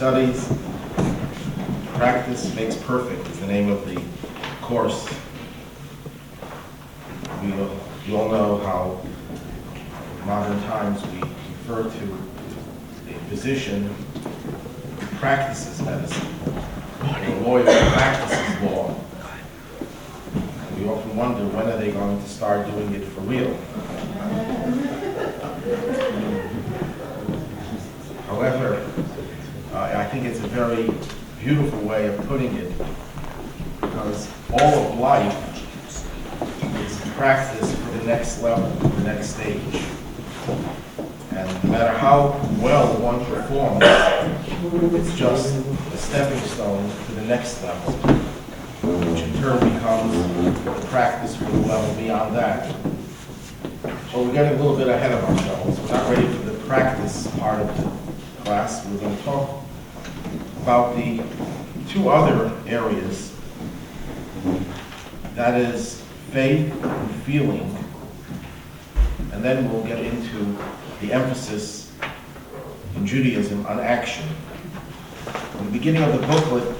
studies. Practice makes perfect is the name of the course. You all know how in modern times we refer to a physician who practices medicine, or a lawyer who practices law. And we often wonder, when are they going to start doing it for real? However, I think it's a very beautiful way of putting it, because all of life is practice for the next level, the next stage. And no matter how well one performs, it's just a stepping stone to the next level, which in turn becomes the practice for the level beyond that. So we're getting a little bit ahead of ourselves. We're not ready for the practice part of the class. We're going to talk about the two other areas, that is faith and feeling, and then we'll get into the emphasis in Judaism on action. In the beginning of the booklet,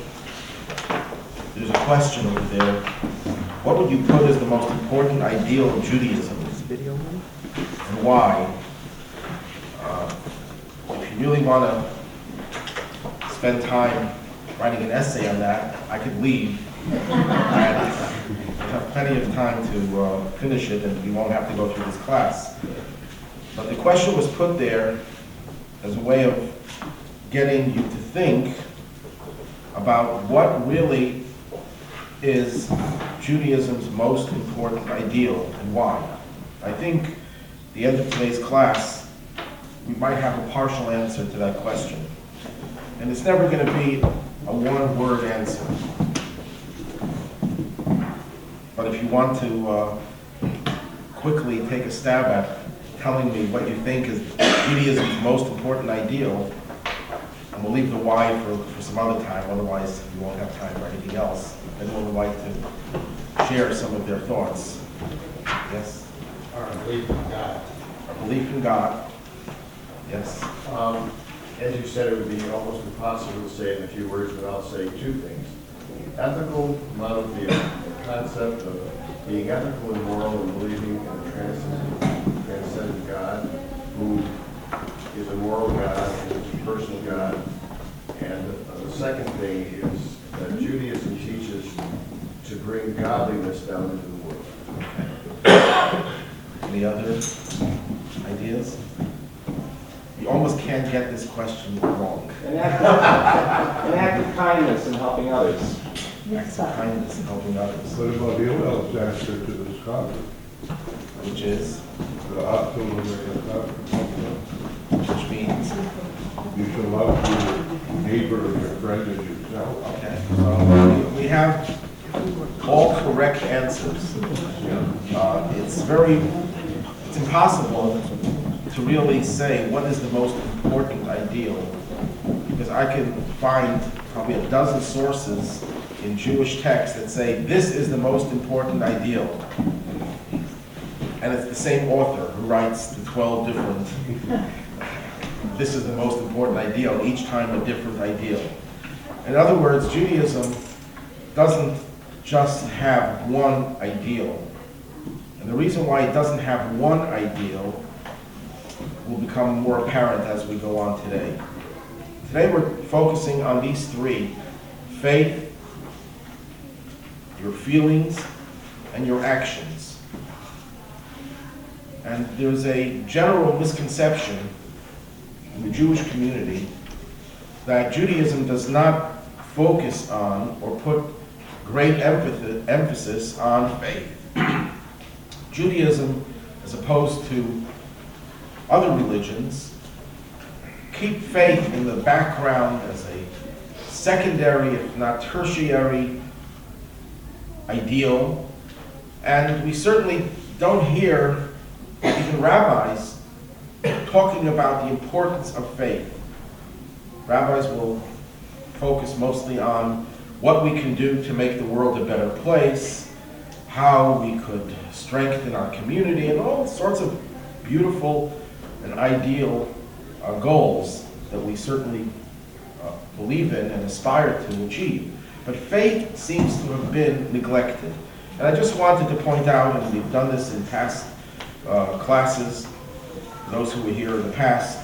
there's a question over there. What would you put as the most important ideal of Judaism, and why? If you really want to spend time writing an essay on that, I could leave. I have plenty of time to finish it, and we won't have to go through this class. But the question was put there as a way of getting you to think about what really is Judaism's most important ideal and why. I think at the end of today's class, we might have a partial answer to that question. And it's never going to be a one-word answer. But if you want to quickly take a stab at telling me what you think is Judaism's most important ideal, and we'll leave the why for some other time, otherwise we won't have time for anything else. Anyone would like to share some of their thoughts? Yes? Our belief in God. Our belief in God. Yes. As you said, it would be almost impossible to say in a few words, but I'll say two things. Ethical monotheism, the concept of being ethical and moral and believing in a transcendent God who is a moral God and is a personal God. And the second thing is that Judaism teaches to bring godliness down into the world. Any other ideas? You almost can't get this question wrong. An act of kindness in helping others. Acts of kindness and helping others, What about Hillel's answer to the scholar? which is, The optimum of which means, you shall love your neighbor and your friend as yourself. okay, so we have all correct answers. It's impossible to really say what is the most important ideal, because I can find probably a dozen sources in Jewish texts that say this is the most important ideal. And it's the same author who writes the 12 different, this is the most important ideal, each time a different ideal. In other words, Judaism doesn't just have one ideal. And the reason why it doesn't have one ideal will become more apparent as we go on today. Today we're focusing on these three: faith, your feelings, and your actions. And there's a general misconception in the Jewish community that Judaism does not focus on or put great emphasis on faith. Judaism, as opposed to other religions, keep faith in the background as a secondary, if not tertiary, ideal. And we certainly don't hear even rabbis talking about the importance of faith. Rabbis will focus mostly on what we can do to make the world a better place, how we could strengthen our community, and all sorts of beautiful and ideal goals that we certainly believe in and aspire to achieve. But faith seems to have been neglected. And I just wanted to point out, and we've done this in past classes, those who were here in the past,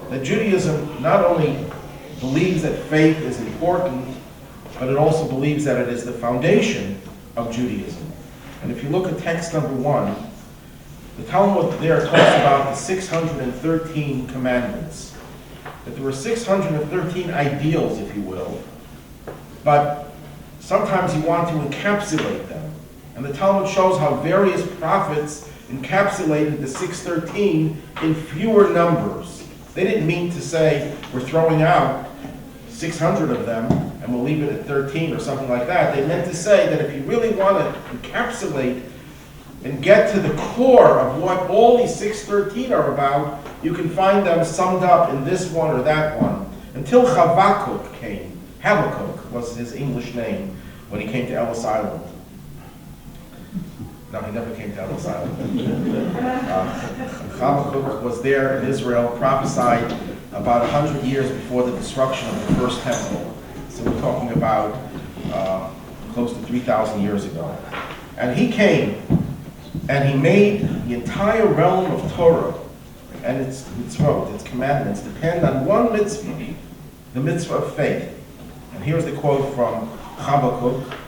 that Judaism not only believes that faith is important, but it also believes that it is the foundation of Judaism. And if you look at text number 1, the Talmud there talks about the 613 commandments. That there were 613 ideals, if you will, but sometimes you want to encapsulate them. And the Talmud shows how various prophets encapsulated the 613 in fewer numbers. They didn't mean to say, we're throwing out 600 of them and we'll leave it at 13 or something like that. They meant to say that if you really want to encapsulate and get to the core of what all these 613 are about, you can find them summed up in this one or that one. Until Habakkuk came. Habakkuk was his English name when he came to Ellis Island. No, he never came to Ellis Island. Habakkuk was there in Israel, prophesied about 100 years before the destruction of the first temple. So we're talking about close to 3,000 years ago. And he came, and he made the entire realm of Torah and its mitzvot, its commandments, depend on one mitzvah, the mitzvah of faith. And here's the quote from Habakkuk.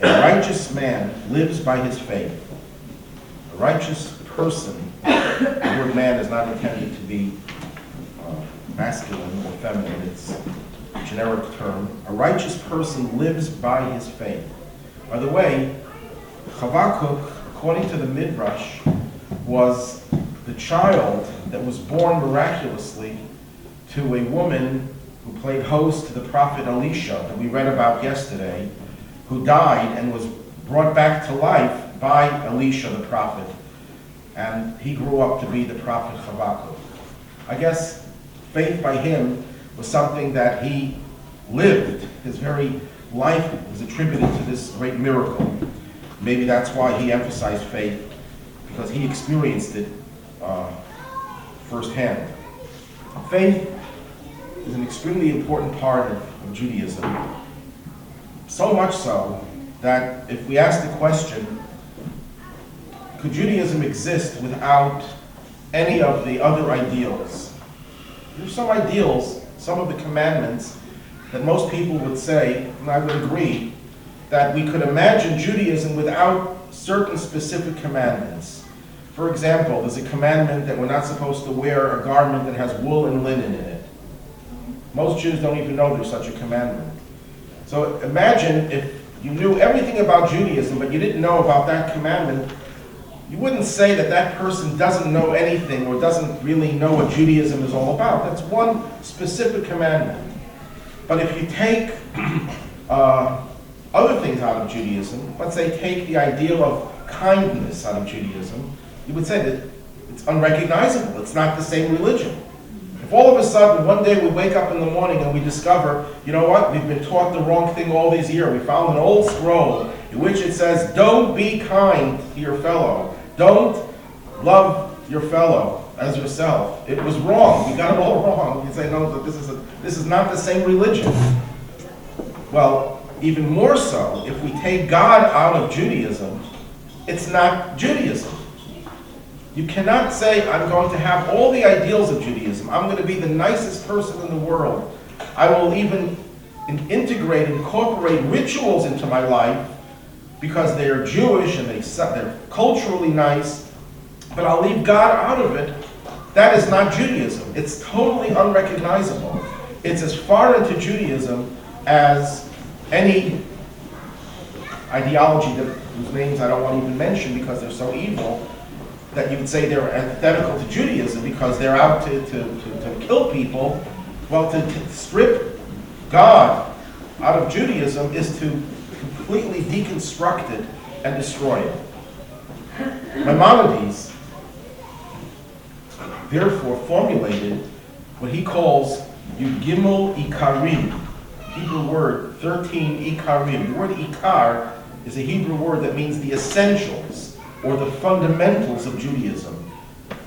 A righteous man lives by his faith. A righteous person, the word man is not intended to be masculine or feminine, it's a generic term. A righteous person lives by his faith. By the way, Habakkuk, according to the Midrash, was the child that was born miraculously to a woman who played host to the prophet Elisha that we read about yesterday, who died and was brought back to life by Elisha the prophet. And he grew up to be the prophet Habakkuk. I guess faith by him was something that he lived. His very life was attributed to this great miracle. Maybe that's why he emphasized faith, because he experienced it firsthand. Faith is an extremely important part of Judaism. So much so that if we ask the question, could Judaism exist without any of the other ideals? There's some ideals, some of the commandments that most people would say, and I would agree, that we could imagine Judaism without certain specific commandments. For example, there's a commandment that we're not supposed to wear a garment that has wool and linen in it. Most Jews don't even know there's such a commandment. So imagine if you knew everything about Judaism, but you didn't know about that commandment. You wouldn't say that that person doesn't know anything or doesn't really know what Judaism is all about. That's one specific commandment. But if you take other things out of Judaism, let's say take the ideal of kindness out of Judaism, you would say that it's unrecognizable. It's not the same religion. If all of a sudden one day we wake up in the morning and we discover, you know what, we've been taught the wrong thing all these years. We found an old scroll in which it says, don't be kind to your fellow. Don't love your fellow as yourself. It was wrong. We got it all wrong. You say, no, this is not the same religion. Well, even more so, if we take God out of Judaism, it's not Judaism. You cannot say, I'm going to have all the ideals of Judaism. I'm going to be the nicest person in the world. I will even incorporate rituals into my life because they are Jewish and they're culturally nice, but I'll leave God out of it. That is not Judaism. It's totally unrecognizable. It's as far into Judaism as any ideology whose names I don't want to even mention because they're so evil, that you would say they're antithetical to Judaism because they're out to kill people. Well, to strip God out of Judaism is to completely deconstruct it and destroy it. Maimonides therefore formulated what he calls Yud-Gimel Ikarim, Hebrew word 13 Ikarim. The word Ikar is a Hebrew word that means the essentials or the fundamentals of Judaism.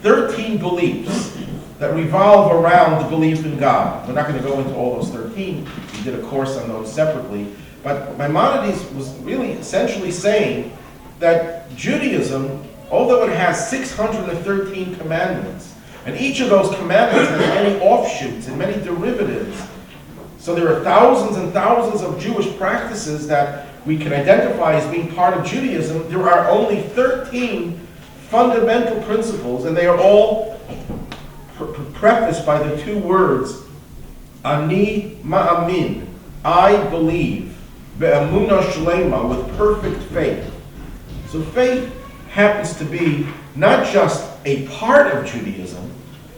13 beliefs that revolve around the belief in God. We're not going to go into all those 13. We did a course on those separately. But Maimonides was really essentially saying that Judaism, although it has 613 commandments, and each of those commandments has many offshoots and many derivatives, so there are thousands and thousands of Jewish practices that we can identify as being part of Judaism. There are only 13 fundamental principles, and they are all prefaced by the two words, Ani ma'amin, I believe, be'emunah shlema, with perfect faith. So faith happens to be not just a part of Judaism,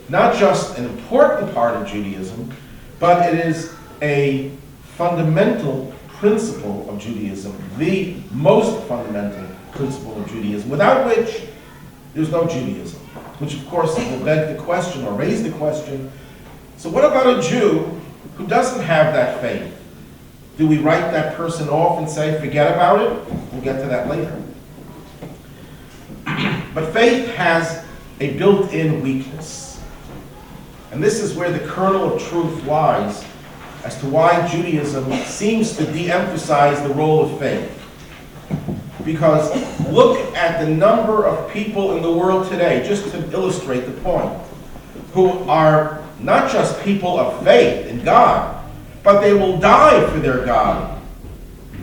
not just an important part of Judaism, but it is a fundamental principle of Judaism, the most fundamental principle of Judaism, without which there's no Judaism. Which of course will beg the question, or raise the question, so what about a Jew who doesn't have that faith? Do we write that person off and say, forget about it? We'll get to that later. But faith has a built-in weakness. And this is where the kernel of truth lies as to why Judaism seems to de-emphasize the role of faith. Because look at the number of people in the world today, just to illustrate the point, who are not just people of faith in God, but they will die for their God.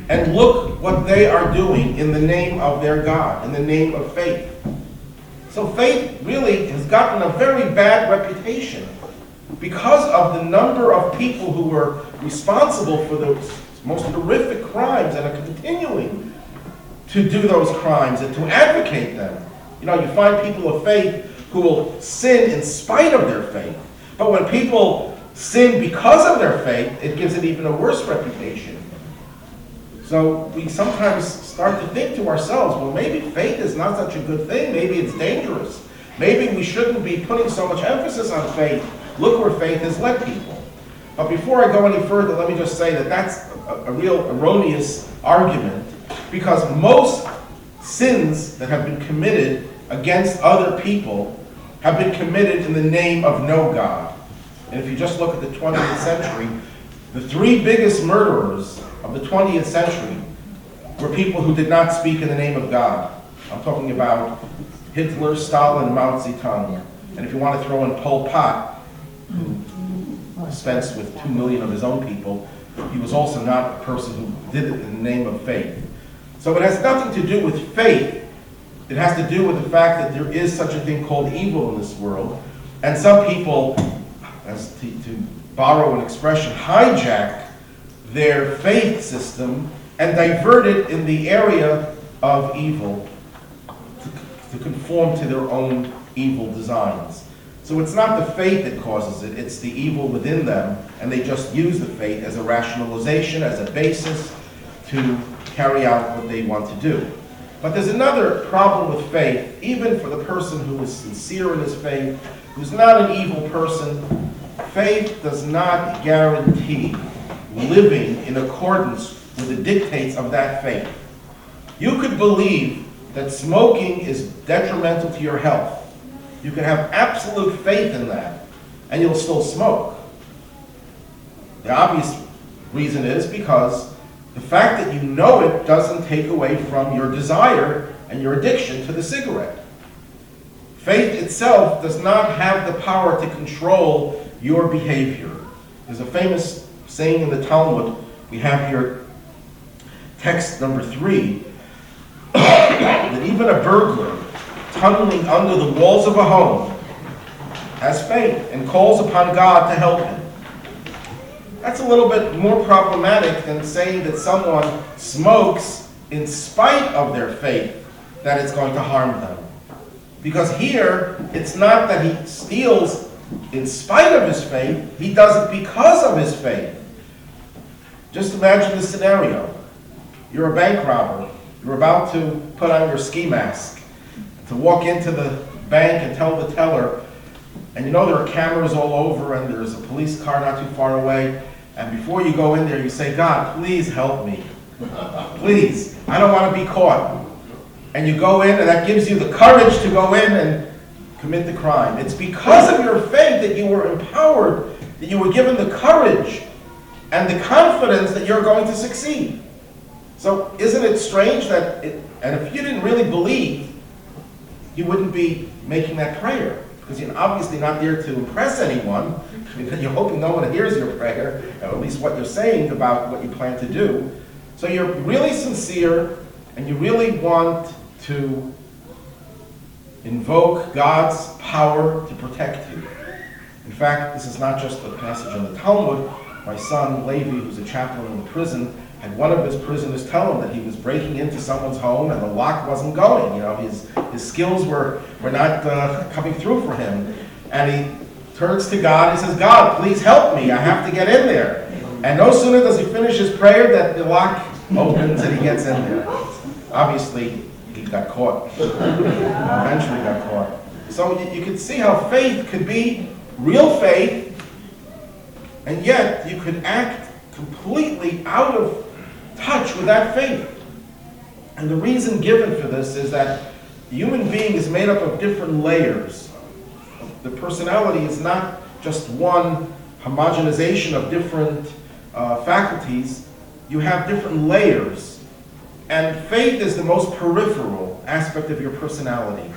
And look what they are doing in the name of their God, in the name of faith. So faith really has gotten a very bad reputation because of the number of people who were responsible for the most horrific crimes and are continuing to do those crimes and to advocate them. You know, you find people of faith who will sin in spite of their faith. But when people sin because of their faith, it gives it even a worse reputation. So we sometimes start to think to ourselves, well, maybe faith is not such a good thing. Maybe it's dangerous. Maybe we shouldn't be putting so much emphasis on faith. Look where faith has led people. But before I go any further, let me just say that that's a real erroneous argument, because most sins that have been committed against other people have been committed in the name of no God. And if you just look at the 20th century, the three biggest murderers of the 20th century were people who did not speak in the name of God. I'm talking about Hitler, Stalin, Mao Zedong. And if you want to throw in Pol Pot, who dispensed with 2 million of his own people, he was also not a person who did it in the name of faith. So it has nothing to do with faith. It has to do with the fact that there is such a thing called evil in this world. And some people, as to borrow an expression, hijack their faith system and divert it in the area of evil to conform to their own evil designs. So it's not the faith that causes it, it's the evil within them, and they just use the faith as a rationalization, as a basis to carry out what they want to do. But there's another problem with faith, even for the person who is sincere in his faith, who's not an evil person. Faith does not guarantee living in accordance with the dictates of that faith. You could believe that smoking is detrimental to your health. You can have absolute faith in that, and you'll still smoke. The obvious reason is because the fact that you know it doesn't take away from your desire and your addiction to the cigarette. Faith itself does not have the power to control your behavior. There's a famous saying in the Talmud, we have here text number 3, that even a burglar tunneling under the walls of a home has faith and calls upon God to help him. That's a little bit more problematic than saying that someone smokes in spite of their faith that it's going to harm them. Because here, it's not that he steals in spite of his faith, he does it because of his faith. Just imagine this scenario. You're a bank robber. You're about to put on your ski mask to walk into the bank and tell the teller, and you know there are cameras all over and there's a police car not too far away, and before you go in there you say, God, please help me. Please, I don't want to be caught. And you go in and that gives you the courage to go in and commit the crime. It's because of your faith that you were empowered, that you were given the courage and the confidence that you're going to succeed. So isn't it strange that, and if you didn't really believe, you wouldn't be making that prayer, because you're obviously not there to impress anyone, because you're hoping no one hears your prayer, or at least what you're saying about what you plan to do. So you're really sincere, and you really want to invoke God's power to protect you. In fact, this is not just a passage in the Talmud. My son, Levi, who's a chaplain in the prison, had one of his prisoners tell him that he was breaking into someone's home and the lock wasn't going. You know, his skills were not coming through for him. And he turns to God and says, God, please help me. I have to get in there. And no sooner does he finish his prayer that the lock opens and he gets in there. Obviously, he got caught. Eventually got caught. So you can see how faith could be real faith, and yet you could act completely out of touch with that faith. And the reason given for this is that the human being is made up of different layers. The personality is not just one homogenization of different faculties. You have different layers. And faith is the most peripheral aspect of your personality.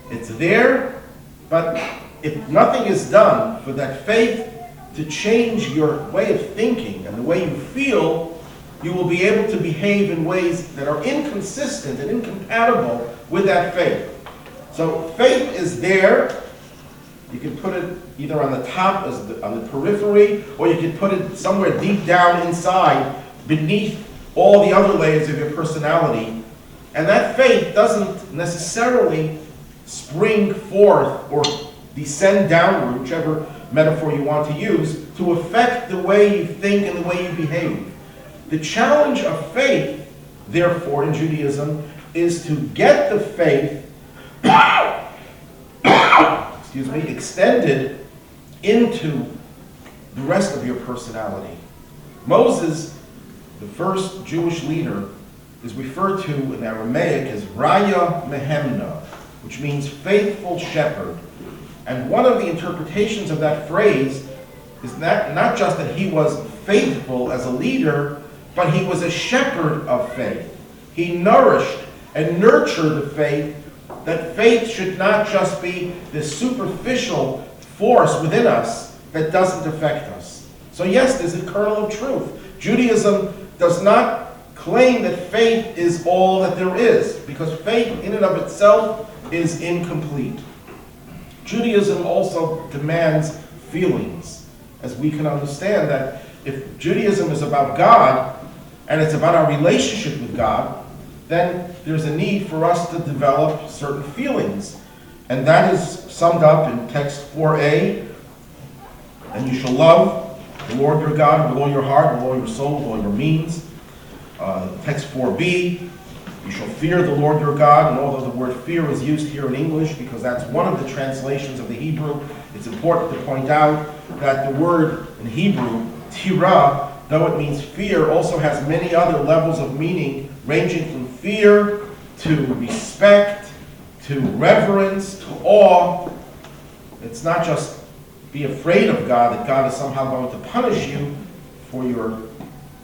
It's there, but if nothing is done for that faith to change your way of thinking and the way you feel, you will be able to behave in ways that are inconsistent and incompatible with that faith. So faith is there. You can put it either on the top, on the periphery, or you can put it somewhere deep down inside, beneath all the other layers of your personality. And that faith doesn't necessarily spring forth or descend downward, whichever metaphor you want to use, to affect the way you think and the way you behave. The challenge of faith, therefore, in Judaism, is to get the faith extended into the rest of your personality. Moses, the first Jewish leader, is referred to in Aramaic as Raya Mehemna, which means faithful shepherd. And one of the interpretations of that phrase is not just that he was faithful as a leader, but he was a shepherd of faith. He nourished and nurtured the faith, that faith should not just be this superficial force within us that doesn't affect us. So yes, there's a kernel of truth. Judaism does not claim that faith is all that there is, because faith in and of itself is incomplete. Judaism also demands feelings, as we can understand that if Judaism is about God, and it's about our relationship with God, then there's a need for us to develop certain feelings. And that is summed up in text 4a, and you shall love the Lord your God with all your heart, with all your soul, with all your means. Text 4b, you shall fear the Lord your God, and although the word fear is used here in English because that's one of the translations of the Hebrew, it's important to point out that the word in Hebrew, tira, though it means fear, also has many other levels of meaning, ranging from fear to respect, to reverence, to awe. It's not just be afraid of God, that God is somehow going to punish you for your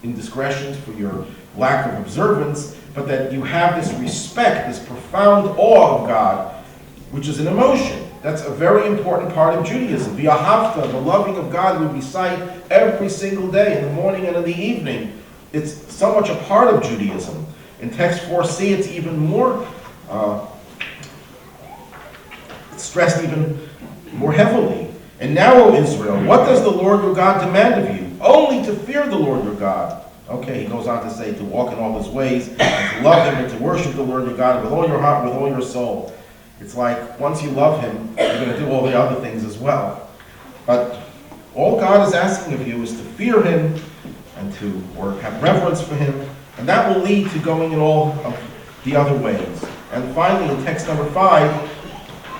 indiscretions, for your lack of observance, but that you have this respect, this profound awe of God, which is an emotion. That's a very important part of Judaism. The Ahavta, the loving of God, we recite every single day, in the morning and in the evening. It's so much a part of Judaism. In text 4c, it's even more it's stressed even more heavily. And now, O Israel, what does the Lord your God demand of you? Only to fear the Lord your God. Okay, he goes on to say to walk in all his ways, and to love him, and to worship the Lord your God with all your heart, with all your soul. It's like, once you love him, you're going to do all the other things as well. But all God is asking of you is to fear him, and to have reverence for him, and that will lead to going in all of the other ways. And finally, in text number 5,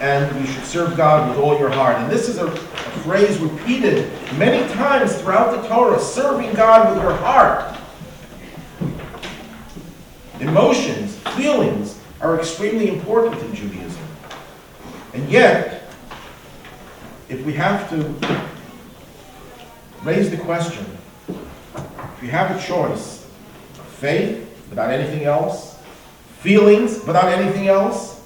and you should serve God with all your heart. And this is a phrase repeated many times throughout the Torah, serving God with your heart. Emotions, feelings are extremely important in Judaism. And yet, if we have to raise the question, if you have a choice, faith without anything else, feelings without anything else,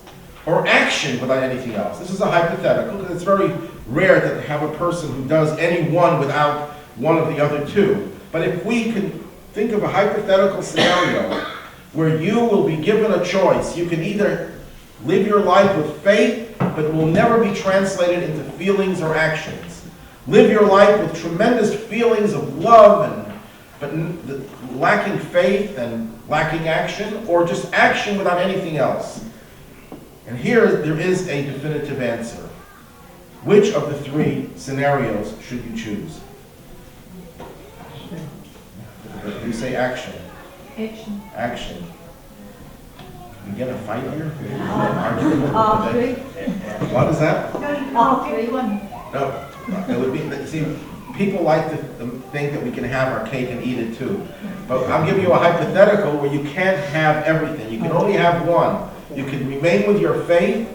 or action without anything else. This is a hypothetical, because it's very rare to have a person who does any one without one of the other two. But if we can think of a hypothetical scenario where you will be given a choice, you can either live your life with faith, but it will never be translated into feelings or actions. Live your life with tremendous feelings of love, but lacking faith and lacking action, or just action without anything else. And here there is a definitive answer. Which of the three scenarios should you choose? You say action. Action. Action. We get a fight here? All three. What is that? All three. No, it would be, see, people like to think that we can have our cake and eat it too. But I'm giving you a hypothetical where you can't have everything. You can only have one. You can remain with your faith.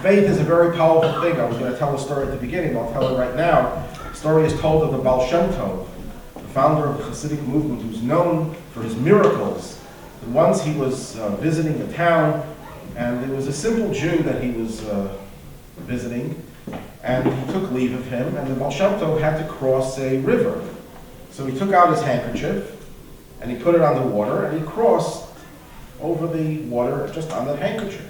Faith is a very powerful thing. I was going to tell a story at the beginning, but I'll tell it right now. The story is told of the Baal Shem Tov, the founder of the Hasidic movement, who's known for his miracles. And once he was visiting a town, and there was a simple Jew that he was visiting, and he took leave of him, and the Baal Shem Tov had to cross a river. So he took out his handkerchief, and he put it on the water, and he crossed over the water just on that handkerchief.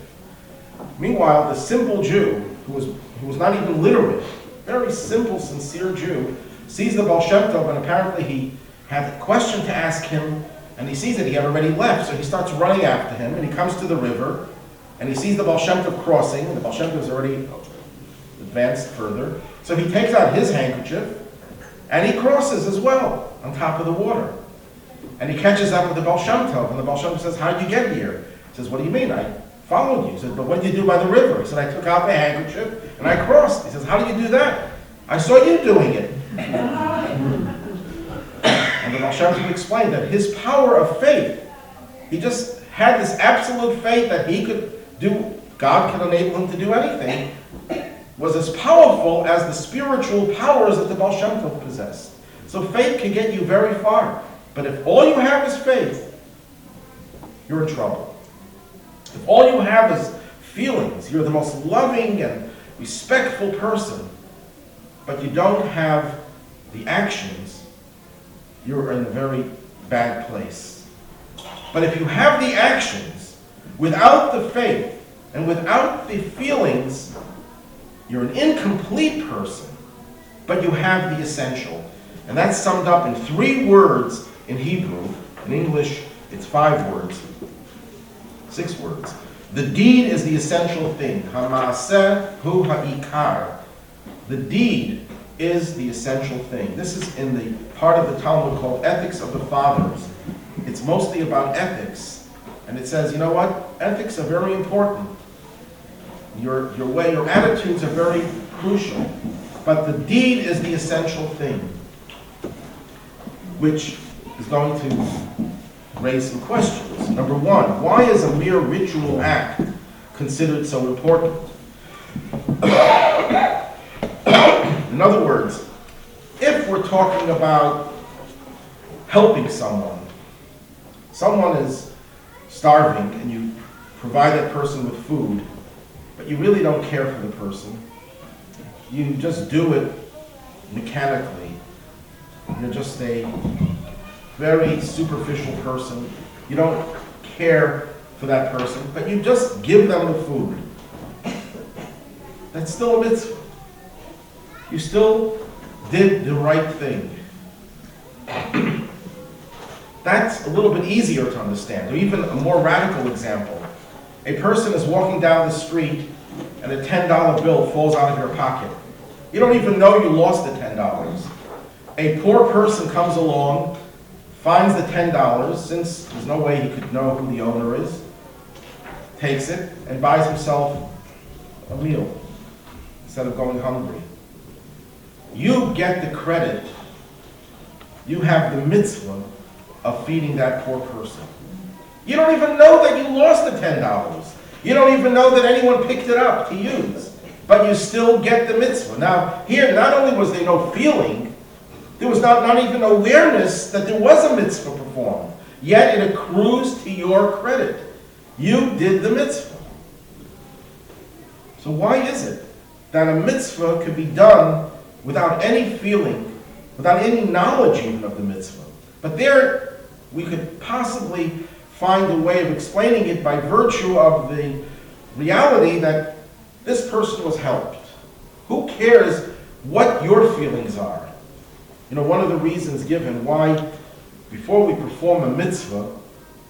Meanwhile, the simple Jew, who was not even literate, very simple, sincere Jew, sees the Baal Shem Tov, and apparently he had a question to ask him, and he sees that he had already left, so he starts running after him, and he comes to the river, and he sees the Baal Shem Tov crossing, and the Baal Shem Tov has already advanced further, so he takes out his handkerchief, and he crosses as well, on top of the water. And he catches up with the Baal Shem Tov, and the Baal Shem Tov says, "How'd you get here?" He says, "What do you mean? I followed you." He said, "But what did you do by the river?" He said, "I took out my handkerchief, and I crossed." He says, "How did you do that?" "I saw you doing it." And the Baal Shem Tov explained that his power of faith, he just had this absolute faith that he could do, God could enable him to do anything, was as powerful as the spiritual powers that the Baal Shem Tov possessed. So faith can get you very far. But if all you have is faith, you're in trouble. If all you have is feelings, you're the most loving and respectful person, but you don't have the actions, you're in a very bad place. But if you have the actions without the faith and without the feelings, you're an incomplete person, but you have the essential. And that's summed up in 3 words in Hebrew. In English, it's 5 words, 6 words. The deed is the essential thing. Ha'ma'aseh hu ha'ikar. The deed is the essential thing. This is in the part of the Talmud called Ethics of the Fathers. It's mostly about ethics. And it says, you know what? Ethics are very important. Your way, your attitudes are very crucial. But the deed is the essential thing, which is going to raise some questions. Number 1, why is a mere ritual act considered so important? In other words, if we're talking about helping someone, someone is starving and you provide that person with food, but you really don't care for the person, you just do it mechanically. You're just a very superficial person. You don't care for that person, but you just give them the food. That's still a mitzvah. You still did the right thing. That's a little bit easier to understand. Or even a more radical example. A person is walking down the street and a $10 bill falls out of your pocket. You don't even know you lost the $10. A poor person comes along, finds the $10, since there's no way he could know who the owner is, takes it, and buys himself a meal instead of going hungry. You get the credit. You have the mitzvah of feeding that poor person. You don't even know that you lost the $10. You don't even know that anyone picked it up to use, but you still get the mitzvah. Now, here, not only was there no feeling, there was not even awareness that there was a mitzvah performed, yet it accrues to your credit. You did the mitzvah. So why is it that a mitzvah could be done without any feeling, without any knowledge even of the mitzvah? But there, we could possibly find a way of explaining it by virtue of the reality that this person was helped. Who cares what your feelings are? You know, one of the reasons given why before we perform a mitzvah,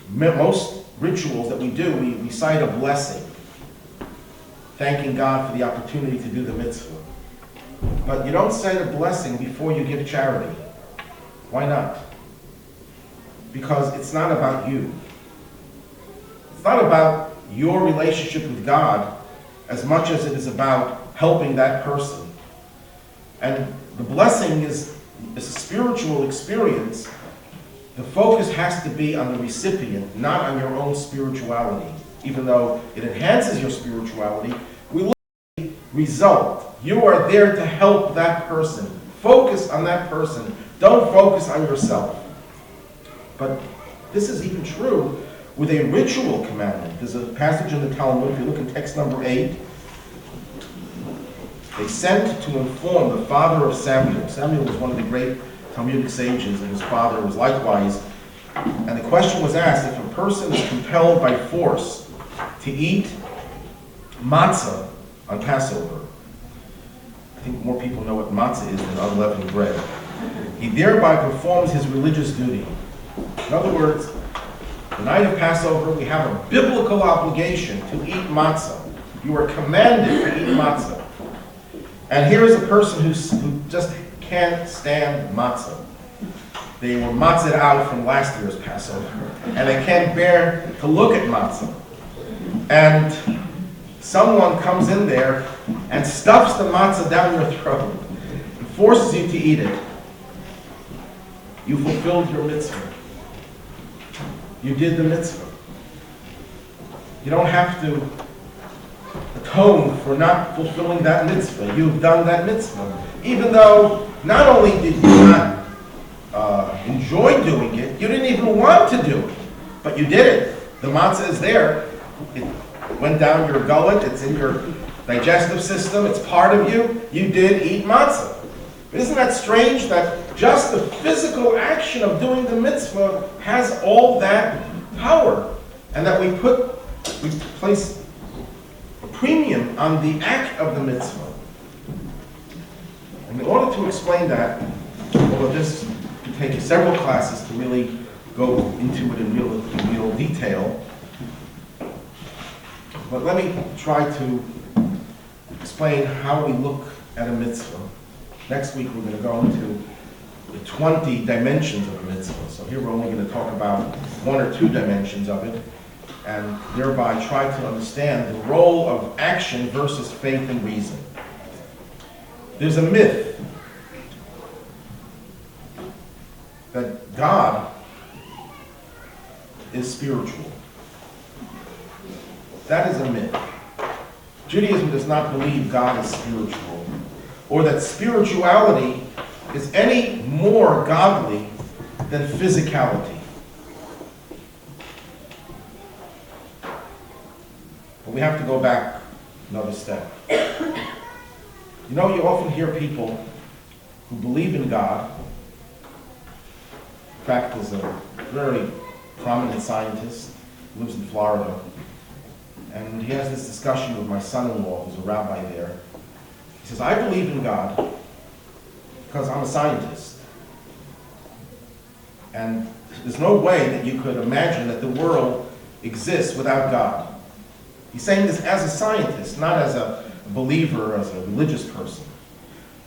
most rituals that we do, we recite a blessing, thanking God for the opportunity to do the mitzvah. But you don't say a blessing before you give charity. Why not? Because it's not about you. It's not about your relationship with God as much as it is about helping that person. And the blessing is a spiritual experience. The focus has to be on the recipient, not on your own spirituality. Even though it enhances your spirituality, we look at the result. You are there to help that person. Focus on that person. Don't focus on yourself. But this is even true with a ritual commandment. There's a passage in the Talmud, if you look in text number 8, they sent to inform the father of Samuel. Samuel was one of the great Talmudic sages, and his father was likewise. And the question was asked, if a person is compelled by force to eat matzah on Passover, I think more people know what matzah is than unleavened bread, he thereby performs his religious duty. In other words, the night of Passover, we have a biblical obligation to eat matzah. You are commanded to eat matzah. And here is a person who just can't stand matzah. They were matzahed out from last year's Passover, and they can't bear to look at matzah. And someone comes in there and stuffs the matzah down your throat and forces you to eat it. You fulfilled your mitzvah. You did the mitzvah. You don't have to atone for not fulfilling that mitzvah. You've done that mitzvah. Even though not only did you not enjoy doing it, you didn't even want to do it, but you did it. The matzah is there. It went down your gullet. It's in your digestive system. It's part of you. You did eat matzah. Isn't that strange that just the physical action of doing the mitzvah has all that power, and that we place a premium on the act of the mitzvah? And in order to explain that, well, this could take you several classes to really go into it in real detail. But let me try to explain how we look at a mitzvah. Next week we're going to go into the 20 dimensions of a mitzvah. So here we're only going to talk about one or two dimensions of it, and thereby try to understand the role of action versus faith and reason. There's a myth that God is spiritual. That is a myth. Judaism does not believe God is spiritual, or that spirituality is any more godly than physicality. But we have to go back another step. You know, you often hear people who believe in God. In fact, there's a very prominent scientist who lives in Florida, and he has this discussion with my son-in-law, who's a rabbi there. He says, I believe in God because I'm a scientist. And there's no way that you could imagine that the world exists without God. He's saying this as a scientist, not as a believer, as a religious person.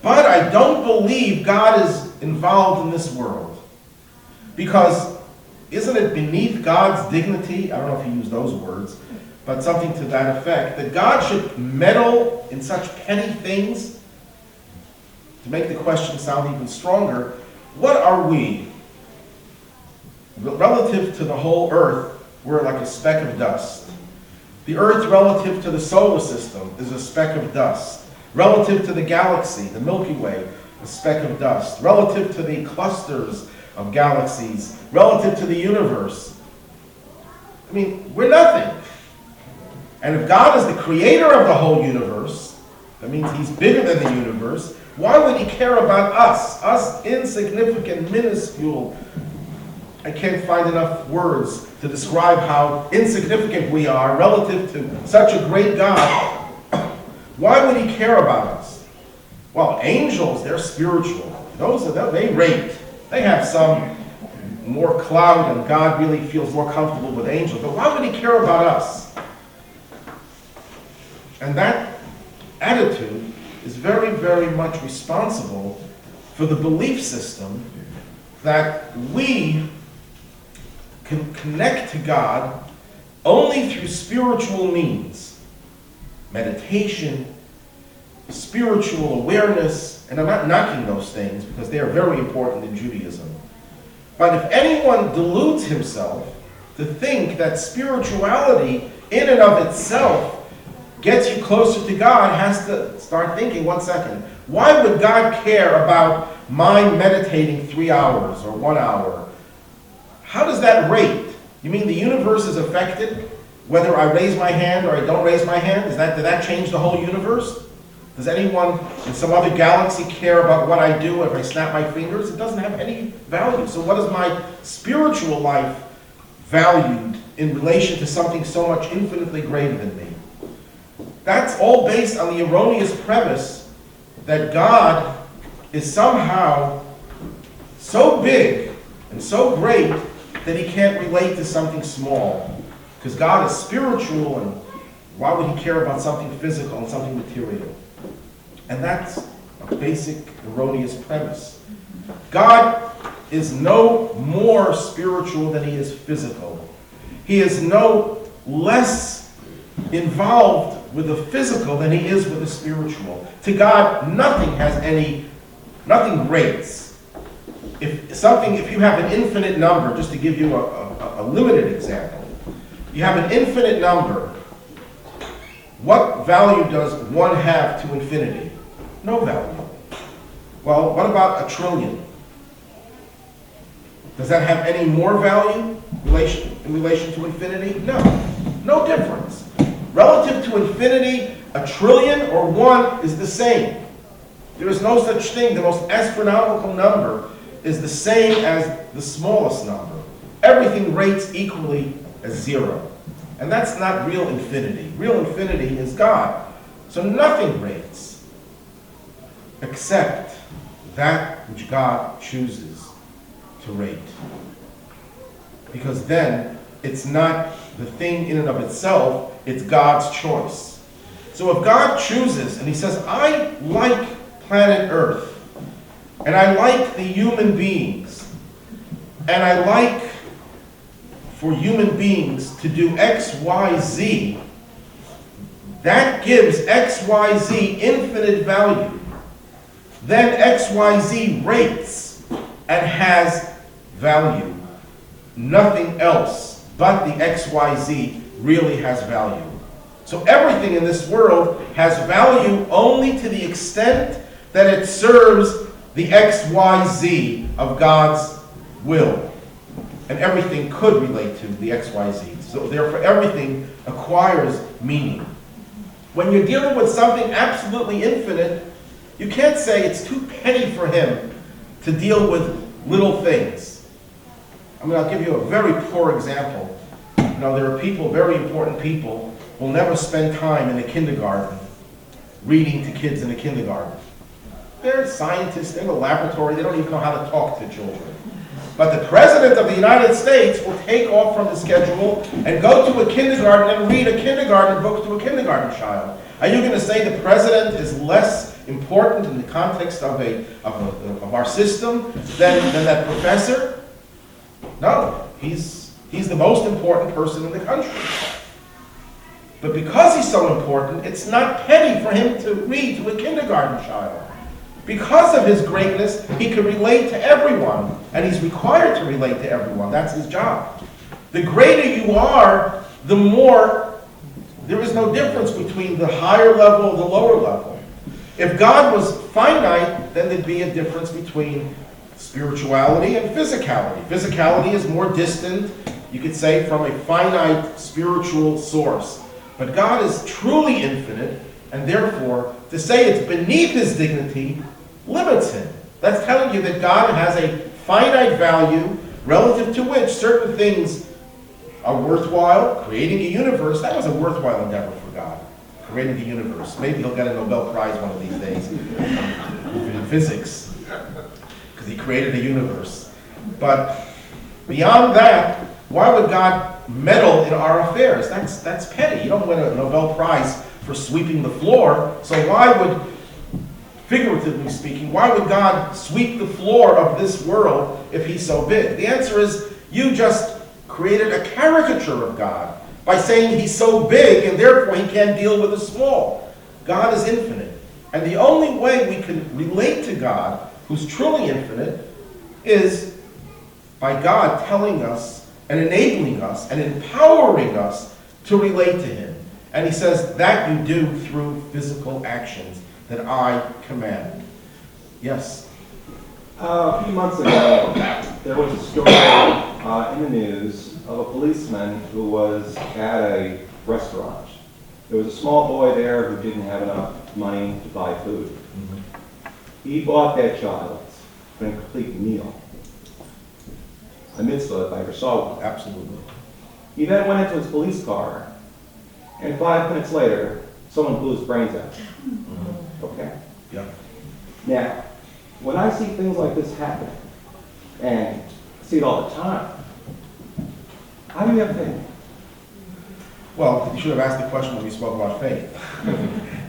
But I don't believe God is involved in this world. Because isn't it beneath God's dignity, I don't know if he used those words, but something to that effect, that God should meddle in such petty things? To make the question sound even stronger, what are we? Relative to the whole earth, we're like a speck of dust. The Earth relative to the solar system is a speck of dust. Relative to the galaxy, the Milky Way, a speck of dust. Relative to the clusters of galaxies, relative to the universe. I mean, we're nothing. And if God is the creator of the whole universe, that means he's bigger than the universe, why would he care about us insignificant, minuscule? I can't find enough words to describe how insignificant we are relative to such a great God. Why would he care about us? Well, angels, they're spiritual. They rate. They have some more clout, and God really feels more comfortable with angels. But why would he care about us? And that attitude is very, very much responsible for the belief system that we can connect to God only through spiritual means. Meditation, spiritual awareness, and I'm not knocking those things because they are very important in Judaism. But if anyone deludes himself to think that spirituality in and of itself gets you closer to God, has to start thinking, 1 second, why would God care about my meditating 3 hours or 1 hour? How does that rate? You mean the universe is affected whether I raise my hand or I don't raise my hand? Did that change the whole universe? Does anyone in some other galaxy care about what I do if I snap my fingers? It doesn't have any value. So what is my spiritual life valued in relation to something so much infinitely greater than me? That's all based on the erroneous premise that God is somehow so big and so great that he can't relate to something small. Because God is spiritual, and why would he care about something physical and something material? And that's a basic erroneous premise. God is no more spiritual than he is physical. He is no less involved with the physical than he is with the spiritual. To God, nothing rates. If you have an infinite number, just to give you a limited example, you have an infinite number, what value does 1 have to infinity? No value. Well, what about 1 trillion? Does that have any more value in relation to infinity? No. No difference. Relative to infinity, 1 trillion or 1 is the same. There is no such thing. The most astronomical number is the same as the smallest number. Everything rates equally as 0. And that's not real infinity. Real infinity is God. So nothing rates except that which God chooses to rate. Because then it's not the thing in and of itself, it's God's choice. So if God chooses and he says, I like planet Earth, and I like the human beings, and I like for human beings to do X, Y, Z, that gives X, Y, Z infinite value. Then X, Y, Z rates and has value. Nothing else but the X, Y, Z really has value. So everything in this world has value only to the extent that it serves the X, Y, Z of God's will. And everything could relate to the X, Y, Z. So therefore everything acquires meaning. When you're dealing with something absolutely infinite, you can't say it's too petty for him to deal with little things. I mean, I'll give you a very poor example. You know, there are people, very important people, who will never spend time in a kindergarten reading to kids in a kindergarten. They're scientists in a laboratory, they don't even know how to talk to children. But the President of the United States will take off from the schedule and go to a kindergarten and read a kindergarten book to a kindergarten child. Are you going to say the President is less important in the context of our system than that professor? No, he's the most important person in the country. But because he's so important, it's not petty for him to read to a kindergarten child. Because of his greatness, he can relate to everyone, and he's required to relate to everyone. That's his job. The greater you are, the more There is no difference between the higher level and the lower level. If God was finite, then there'd be a difference between spirituality and physicality. Physicality is more distant, you could say, from a finite spiritual source. But God is truly infinite, and therefore, to say it's beneath his dignity limits him. That's telling you that God has a finite value relative to which certain things are worthwhile. Creating a universe, that was a worthwhile endeavor for God. Creating the universe. Maybe he'll get a Nobel Prize one of these days in physics, because he created a universe. But beyond that, why would God meddle in our affairs? That's petty. You don't win a Nobel Prize for sweeping the floor, so why would, figuratively speaking, why would God sweep the floor of this world if he's so big? The answer is, you just created a caricature of God by saying he's so big and therefore he can't deal with the small. God is infinite. And the only way we can relate to God, who's truly infinite, is by God telling us and enabling us and empowering us to relate to him. And he says that you do through physical actions that I command. Yes? A few months ago, there was a story in the news of a policeman who was at a restaurant. There was a small boy there who didn't have enough money to buy food. He bought that child an incomplete meal. A mitzvah if I ever saw one. Absolutely. He then went into his police car, and 5 minutes later, someone blew his brains out. Okay? Yeah. Now, when I see things like this happen, and see it all the time, how do you have faith? Well, you should have asked the question when we spoke about faith.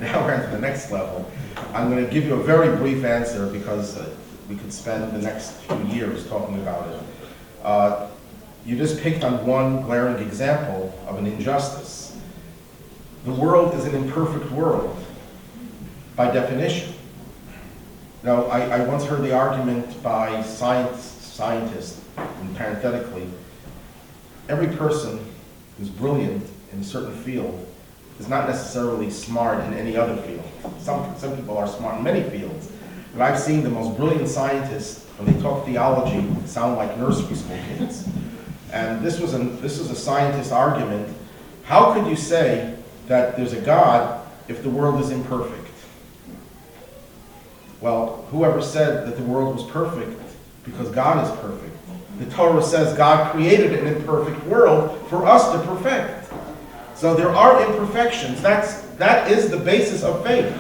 Now we're into the next level. I'm going to give you a very brief answer because we could spend the next few years talking about it. You just picked on one glaring example of an injustice. The world is an imperfect world, by definition. Now, I once heard the argument by scientists, and parenthetically, every person who's brilliant in a certain field is not necessarily smart in any other field. Some people are smart in many fields, but I've seen the most brilliant scientists, when they talk theology, sound like nursery school kids. And this was a scientist argument. How could you say that there's a God if the world is imperfect? Well, whoever said that the world was perfect, because God is perfect. The Torah says God created an imperfect world for us to perfect. So there are imperfections. That is the basis of faith,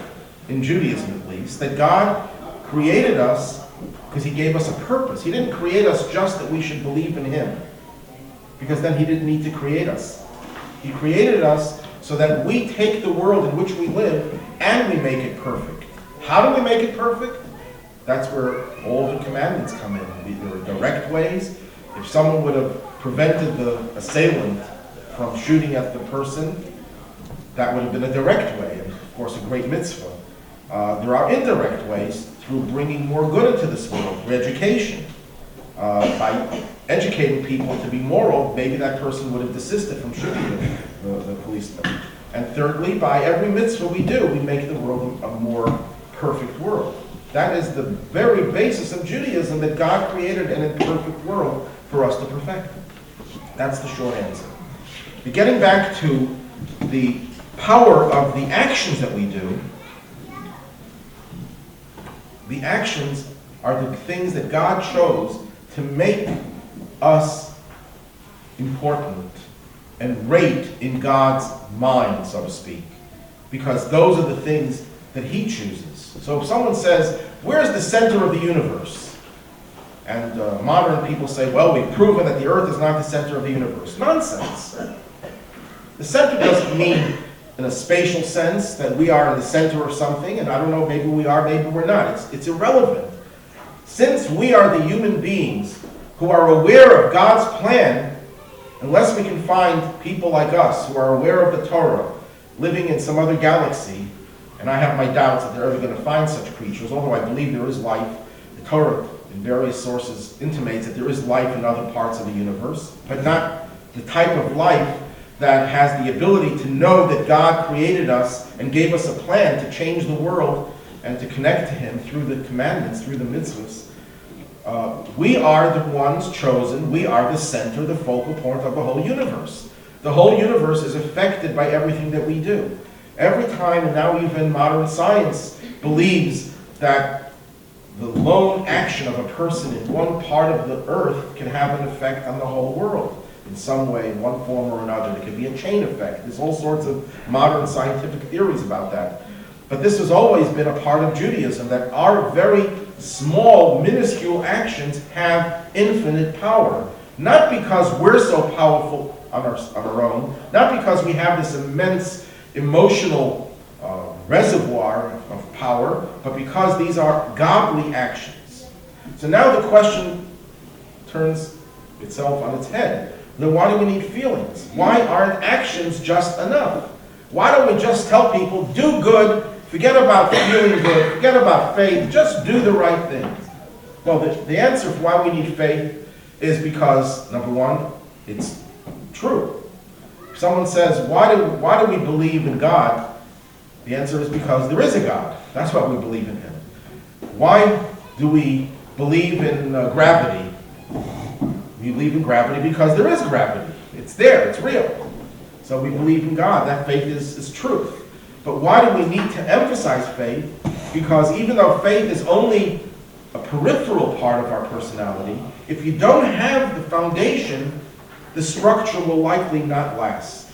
in Judaism at least, that God created us because he gave us a purpose. He didn't create us just that we should believe in him, because then he didn't need to create us. He created us so that we take the world in which we live and we make it perfect. How do we make it perfect? That's where all the commandments come in. There are direct ways. If someone would have prevented the assailant from shooting at the person, that would have been a direct way, and of course a great mitzvah. There are indirect ways through bringing more good into this world, through education. By educating people to be moral, maybe that person would have desisted from shooting the policeman. And thirdly, by every mitzvah we do, we make the world a more perfect world. That is the very basis of Judaism, that God created an imperfect world for us to perfect. That's the short answer. But getting back to the power of the actions that we do, the actions are the things that God chose to make us important and rate in God's mind, so to speak, because those are the things that he chooses. So if someone says, where's the center of the universe? And modern people say, well, we've proven that the earth is not the center of the universe. Nonsense. The center doesn't mean in a spatial sense that we are in the center of something, and I don't know, maybe we are, maybe we're not. It's irrelevant. Since we are the human beings who are aware of God's plan, unless we can find people like us who are aware of the Torah, living in some other galaxy, and I have my doubts that they're ever going to find such creatures, although I believe there is life. The Torah, in various sources, intimates that there is life in other parts of the universe, but not the type of life that has the ability to know that God created us and gave us a plan to change the world and to connect to Him through the commandments, through the mitzvahs. We are the ones chosen. We are the center, the focal point of the whole universe. The whole universe is affected by everything that we do. Every time, and now even modern science believes that the lone action of a person in one part of the earth can have an effect on the whole world in some way, in one form or another. It could be a chain effect. There's all sorts of modern scientific theories about that. But this has always been a part of Judaism, that our very small, minuscule actions have infinite power. Not because we're so powerful on our own, not because we have this immense emotional reservoir of power, but because these are godly actions. So now the question turns itself on its head. Then why do we need feelings? Why aren't actions just enough? Why don't we just tell people, do good, forget about feeling good, forget about faith, just do the right things? Well, the answer for why we need faith is because, number one, it's true. If someone says, why do we believe in God? The answer is because there is a God. That's why we believe in Him. Why do we believe in gravity? We believe in gravity because there is gravity. It's there, it's real. So we believe in God. That faith is truth. But why do we need to emphasize faith? Because even though faith is only a peripheral part of our personality, if you don't have the foundation, the structure will likely not last.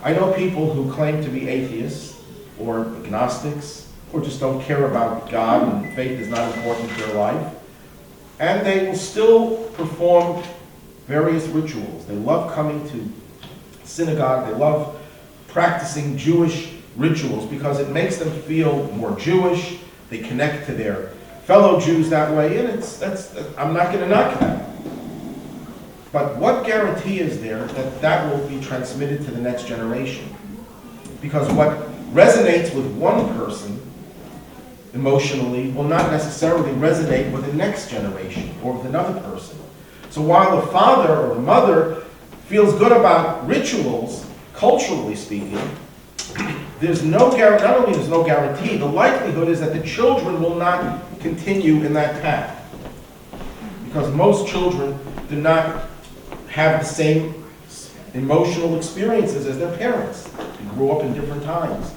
I know people who claim to be atheists or agnostics or just don't care about God and faith is not important to their life, and they will still perform various rituals. They love coming to synagogue. They love practicing Jewish rituals because it makes them feel more Jewish. They connect to their fellow Jews that way, and I'm not going to knock that. But what guarantee is there that that will be transmitted to the next generation? Because what resonates with one person emotionally will not necessarily resonate with the next generation or with another person. So while the father or the mother feels good about rituals, culturally speaking, there's no guarantee. Not only there's no guarantee, the likelihood is that the children will not continue in that path. Because most children do not have the same emotional experiences as their parents. They grew up in different times.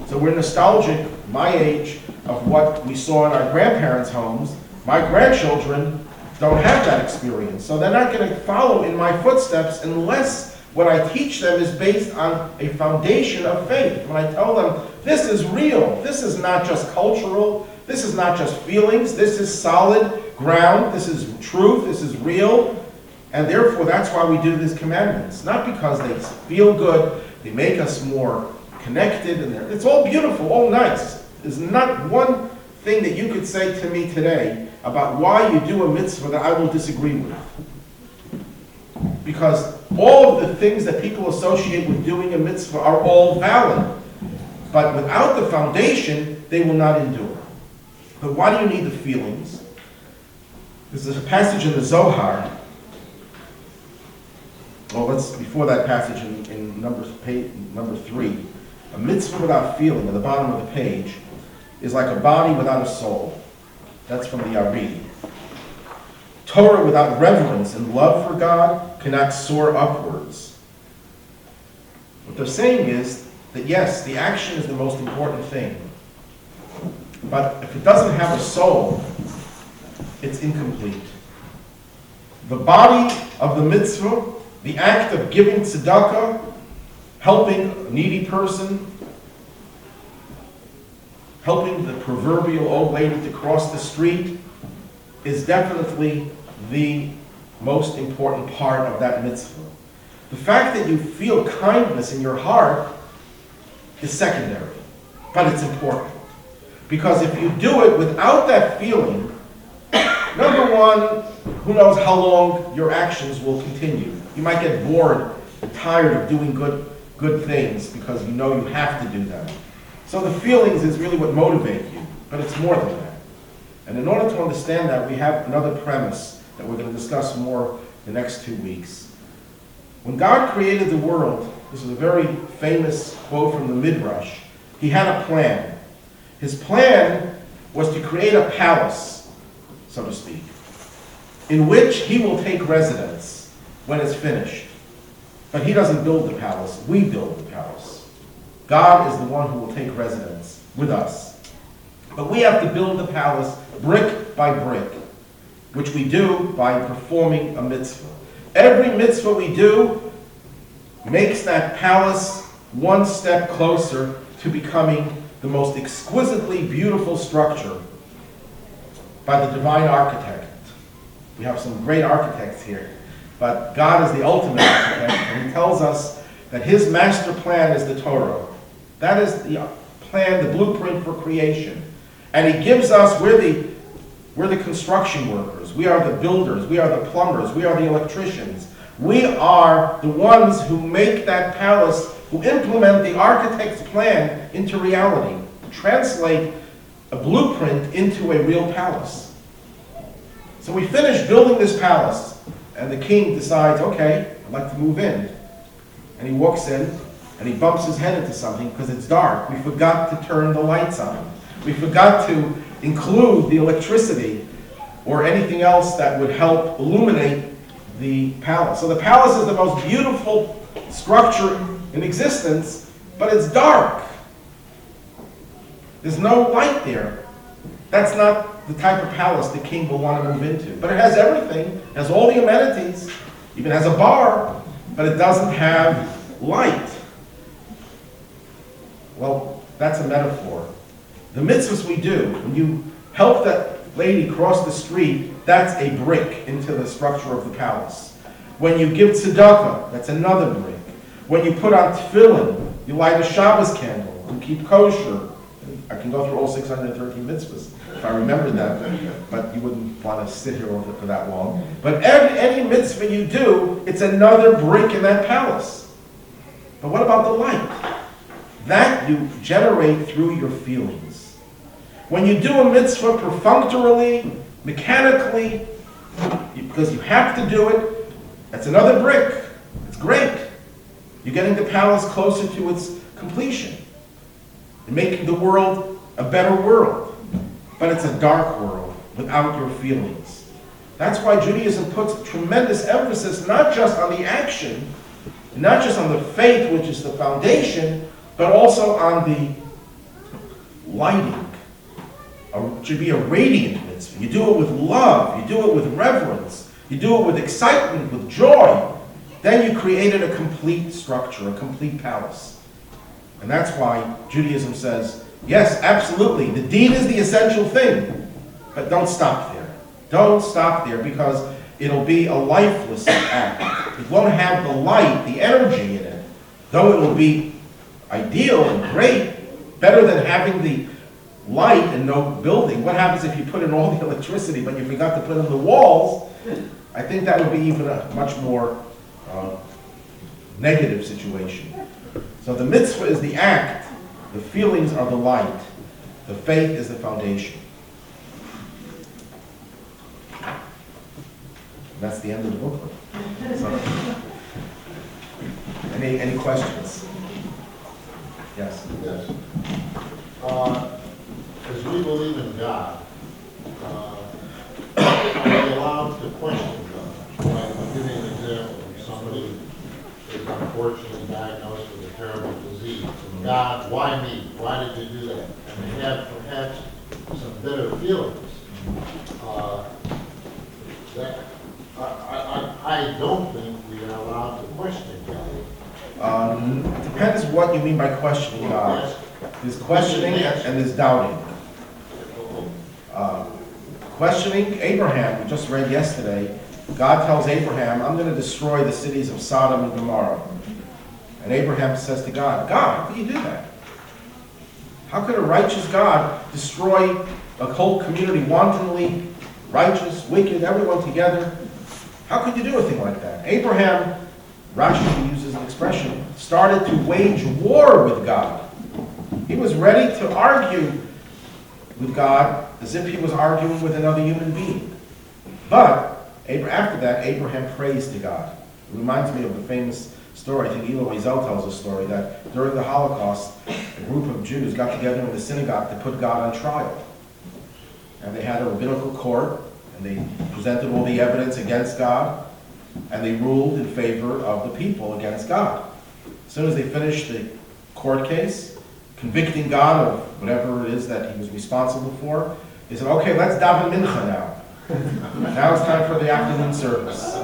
So we're nostalgic, my age, of what we saw in our grandparents' homes. My grandchildren don't have that experience. So they're not going to follow in my footsteps unless what I teach them is based on a foundation of faith. When I tell them, this is real, this is not just cultural, this is not just feelings, this is solid ground, this is truth, this is real, and therefore that's why we do these commandments. Not because they feel good, they make us more connected, and it's all beautiful, all nice. There's not one thing that you could say to me today about why you do a mitzvah that I will disagree with. Because all of the things that people associate with doing a mitzvah are all valid. But without the foundation, they will not endure. But why do you need the feelings? There's a passage in the Zohar. Well, before that passage in number 3. A mitzvah without feeling, at the bottom of the page, is like a body without a soul. That's from the Ari. Torah without reverence and love for God cannot soar upwards. What they're saying is that yes, the action is the most important thing. But if it doesn't have a soul, it's incomplete. The body of the mitzvah, the act of giving tzedakah, helping a needy person, helping the proverbial old lady to cross the street, is definitely the most important part of that mitzvah. The fact that you feel kindness in your heart is secondary, but it's important. Because if you do it without that feeling, number one, who knows how long your actions will continue. You might get bored and tired of doing good things because you know you have to do them. So the feelings is really what motivate you, but it's more than that. And in order to understand that, we have another premise that we're going to discuss more the next 2 weeks. When God created the world, this is a very famous quote from the Midrash, he had a plan. His plan was to create a palace, so to speak, in which he will take residence when it's finished. But he doesn't build the palace, we build the palace. God is the one who will take residence with us. But we have to build the palace brick by brick, which we do by performing a mitzvah. Every mitzvah we do makes that palace one step closer to becoming the most exquisitely beautiful structure by the divine architect. We have some great architects here, but God is the ultimate architect, and he tells us that his master plan is the Torah. That is the plan, the blueprint for creation. And he gives us, we're the construction workers, we are the builders, we are the plumbers, we are the electricians. We are the ones who make that palace, who implement the architect's plan into reality, translate a blueprint into a real palace. So we finish building this palace, and the king decides, okay, I'd like to move in. And he walks in, and he bumps his head into something because it's dark. We forgot to turn the lights on. We forgot to include the electricity or anything else that would help illuminate the palace. So the palace is the most beautiful structure in existence, but it's dark. There's no light there. That's not the type of palace the king will want to move into. But it has everything, it has all the amenities, even has a bar, but it doesn't have light. Well, that's a metaphor. The mitzvahs we do, when you help that lady cross the street, that's a brick into the structure of the palace. When you give tzedakah, that's another brick. When you put on tefillin, you light a Shabbos candle, you keep kosher. I can go through all 613 mitzvahs if I remember that, but you wouldn't want to sit here for that long. But any mitzvah you do, it's another brick in that palace. But what about the light? That you generate through your feelings. When you do a mitzvah perfunctorily, mechanically, because you have to do it, that's another brick. It's great. You're getting the palace closer to its completion. You're making the world a better world. But it's a dark world without your feelings. That's why Judaism puts tremendous emphasis not just on the action, not just on the faith, which is the foundation, but also on the lighting. It should be a radiant mitzvah. You do it with love. You do it with reverence. You do it with excitement, with joy. Then you created a complete structure, a complete palace. And that's why Judaism says, yes, absolutely, the deed is the essential thing, but don't stop there. Don't stop there, because it'll be a lifeless act. It won't have the light, the energy in it, though it will be ideal and great, better than having the light and no building. What happens if you put in all the electricity, but you forgot to put in the walls? I think that would be even a much more negative situation. So the mitzvah is the act, the feelings are the light, the faith is the foundation. And that's the end of the booklet. So, any questions? Yes. Yes. As we believe in God, are we allowed to question God? I'll give you an example. If somebody is unfortunately diagnosed with a terrible disease, and God, why me? Why did you do that? And they have perhaps some bitter feelings. I don't think we are allowed to question God. It depends what you mean by questioning God. There's questioning and there's doubting. Questioning Abraham, we just read yesterday, God tells Abraham, I'm going to destroy the cities of Sodom and Gomorrah. And Abraham says to God, God, how could you do that? How could a righteous God destroy a whole community wantonly, righteous, wicked, everyone together? How could you do a thing like that? Abraham, Rashi uses an expression, started to wage war with God. He was ready to argue with God as if he was arguing with another human being. But after that, Abraham prays to God. It reminds me of the famous story, I think Elie Wiesel tells a story, that during the Holocaust, a group of Jews got together in the synagogue to put God on trial. And they had a rabbinical court, and they presented all the evidence against God, and they ruled in favor of the people against God. As soon as they finished the court case, convicting God of whatever it is that he was responsible for, they said, okay, let's daven mincha now. Now it's time for the afternoon service.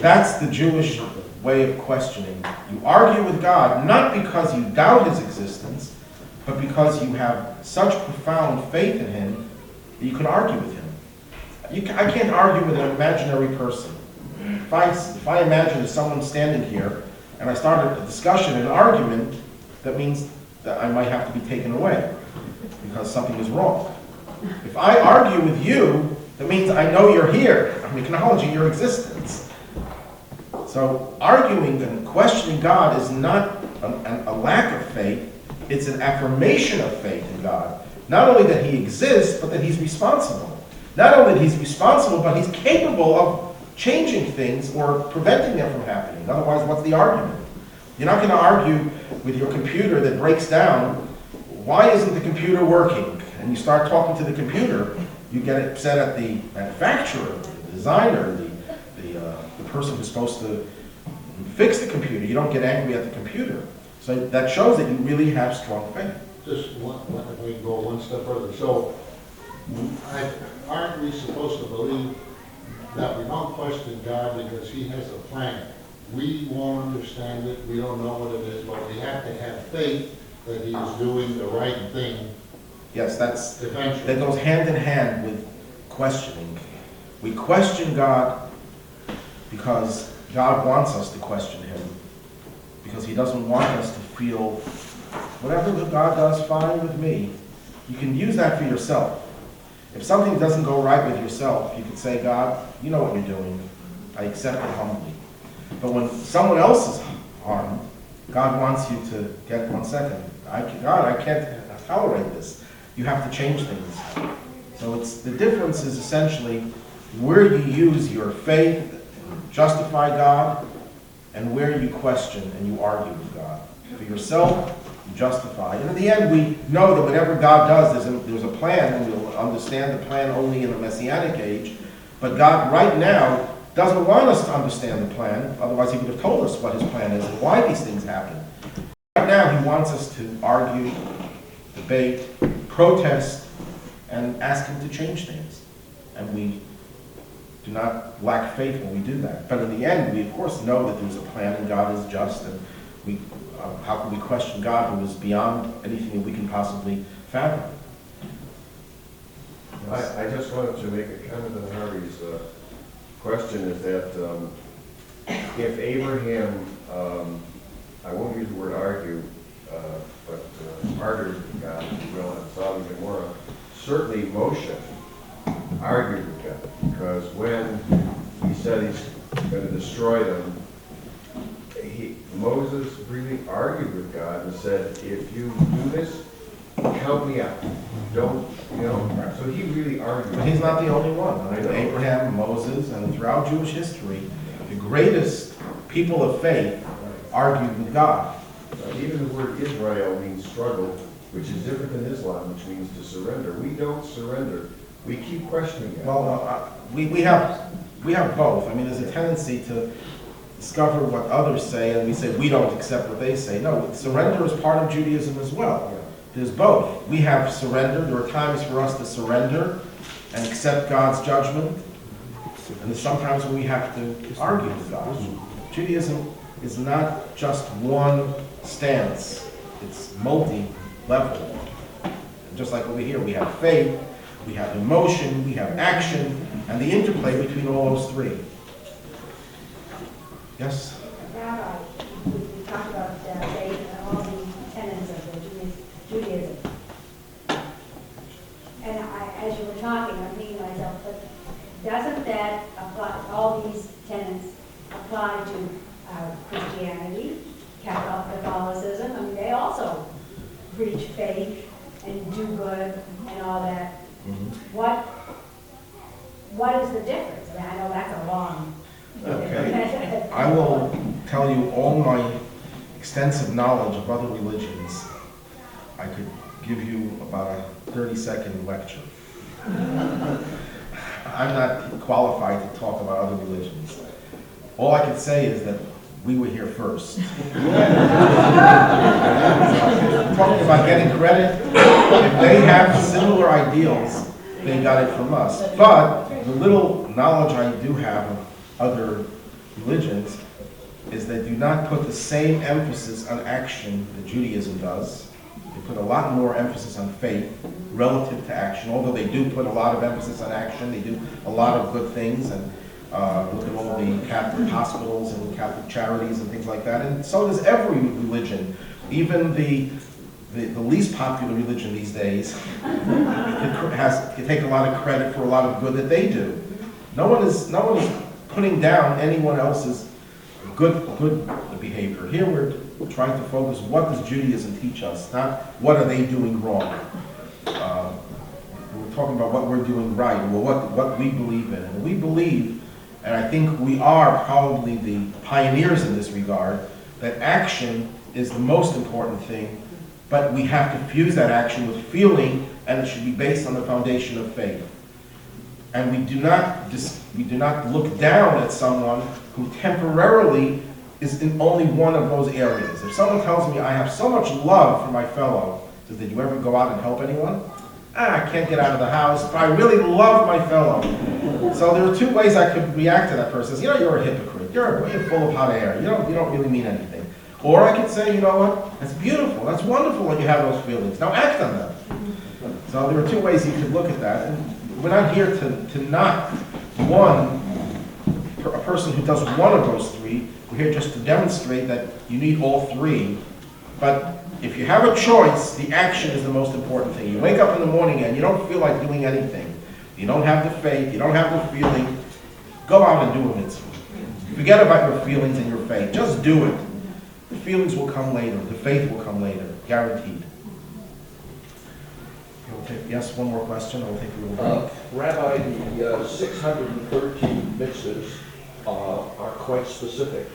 That's the Jewish way of questioning. You argue with God not because you doubt his existence, but because you have such profound faith in him that you can argue with him. I can't argue with an imaginary person. If I imagine someone standing here and I start a discussion, an argument, that means that I might have to be taken away because something is wrong. If I argue with you, that means I know you're here. I'm acknowledging your existence. So arguing and questioning God is not a lack of faith, it's an affirmation of faith in God. Not only that he exists, but that he's responsible. Not only that he's responsible, but he's capable of changing things or preventing them from happening. Otherwise, what's the argument? You're not going to argue with your computer that breaks down, why isn't the computer working? And you start talking to the computer, you get upset at the manufacturer, the designer, the person who's supposed to fix the computer. You don't get angry at the computer. So that shows that you really have strong faith. Just if we go one step further. So, aren't we supposed to believe that we don't question God because he has a plan? We won't understand it, we don't know what it is, but we have to have faith that he is doing the right thing Yes, that eventually. goes hand in hand with questioning. We question God because God wants us to question him, because he doesn't want us to feel, whatever God does, fine with me. You can use that for yourself. If something doesn't go right with yourself, you can say, God, you know what you're doing. I accept it humbly. But when someone else is harmed, God wants you to get 1 second. God, I can't tolerate this. You have to change things. So the difference is essentially where you use your faith, justify God, and where you question and you argue with God. For yourself, you justify. And in the end, we know that whatever God does, there's a plan, and we'll understand the plan only in the Messianic age. But God, right now, doesn't want us to understand the plan, otherwise he would have told us what his plan is and why these things happen. Right now, he wants us to argue, debate, protest, and ask him to change things. And we do not lack faith when we do that. But in the end, we of course know that there's a plan and God is just, and how can we question God who is beyond anything that we can possibly fathom? I just wanted to make a comment on Harvey's question, is that if Abraham, I won't use the word argue, but argued with God, if you will, in Sodom and Gomorrah, certainly Moshe argued with God, because when he said he's going to destroy them, Moses really argued with God and said, if you do this, help me out. Don't, so he really argued. But he's not the only one. I mean, Abraham, Moses, and throughout Jewish history, the greatest people of faith argued with God. Even the word Israel means struggle, which is different than Islam, which means to surrender. We don't surrender. We keep questioning it. Well, we have both. I mean, there's a tendency to discover what others say, and we say we don't accept what they say. No, surrender is part of Judaism as well. There's both. We have surrender. There are times for us to surrender and accept God's judgment, and there's sometimes when we have to argue with God. Judaism is not just one stance. It's multi-level. Just like over here, we have faith, we have emotion, we have action, and the interplay between all those three. Yes? Rabbi, we talked about faith and all the tenets of the Judaism. And as you were talking, I'm thinking to myself, but doesn't that apply, all these tenets apply to Christianity, Catholicism? I mean, they also preach faith and do good and all that. Mm-hmm. What is the difference? I mean, I know that's a long Okay. I will tell you all my extensive knowledge of other religions. I could give you about a 30-second lecture. I'm not qualified to talk about other religions. All I can say is that we were here first. Talking about getting credit, if they have similar ideals, they got it from us. But the little knowledge I do have of other religions is they do not put the same emphasis on action that Judaism does. They put a lot more emphasis on faith relative to action, although they do put a lot of emphasis on action. They do a lot of good things, and look at all the Catholic hospitals and Catholic charities and things like that. And so does every religion, even the least popular religion these days can take a lot of credit for a lot of good that they do. No one is putting down anyone else's good behavior. Here we're trying to focus, what does Judaism teach us, not what are they doing wrong. We're talking about what we're doing right, or what we believe in. And we believe, and I think we are probably the pioneers in this regard, that action is the most important thing, but we have to fuse that action with feeling, and it should be based on the foundation of faith. And we do not look down at someone who temporarily is in only one of those areas. If someone tells me I have so much love for my fellow, says, did you ever go out and help anyone? I can't get out of the house, but I really love my fellow. So there are two ways I could react to that person. You're a hypocrite. You're full of hot air. You don't really mean anything. Or I could say, you know what? That's beautiful. That's wonderful that you have those feelings. Now act on them. So there are two ways you could look at that. And we're not here to knock a person who does one of those three. We're here just to demonstrate that you need all three. But if you have a choice, the action is the most important thing. You wake up in the morning and you don't feel like doing anything. You don't have the faith, you don't have the feeling. Go out and do a mitzvah. Forget about your feelings and your faith. Just do it. The feelings will come later. The faith will come later. Guaranteed. Yes, one more question. I'll take a little break. Rabbi, the 613 mitzvahs are quite specific.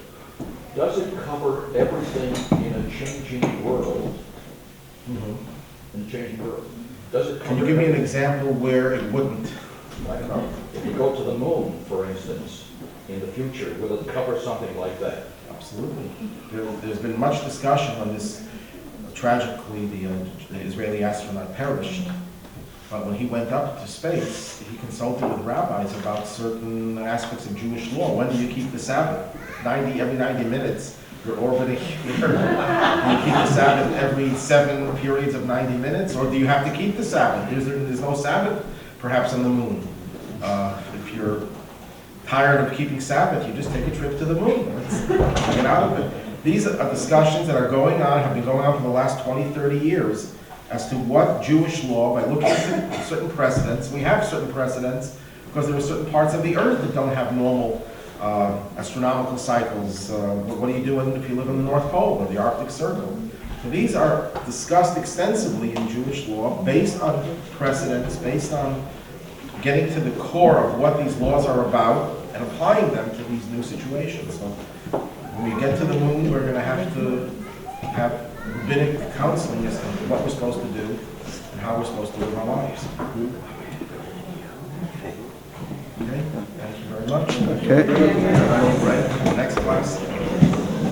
Does it cover everything in a changing world? In a changing world. Does it cover Can you give me an example where it wouldn't? I don't know. If you go to the moon, for instance, in the future, will it cover something like that? Absolutely. There's been much discussion on this. Tragically, the Israeli astronaut perished. But when he went up to space, he consulted with rabbis about certain aspects of Jewish law. When do you keep the Sabbath? Every 90 minutes, you're orbiting here. Do you keep the Sabbath every 7 periods of 90 minutes? Or do you have to keep the Sabbath? There's no Sabbath, perhaps, on the moon. If you're tired of keeping Sabbath, you just take a trip to the moon. Let's get out of it. These are discussions that are going on, have been going on for the last 20, 30 years, as to what Jewish law, by looking at certain precedents, we have certain precedents, because there are certain parts of the earth that don't have normal astronomical cycles. What do you do if you live in the North Pole or the Arctic Circle? So these are discussed extensively in Jewish law, based on precedents, based on getting to the core of what these laws are about, and applying them to these new situations. So when we get to the moon, we're going to have rabbinic counseling as to what we're supposed to do and how we're supposed to live our lives. Okay, thank you very much. Okay. Right, next class.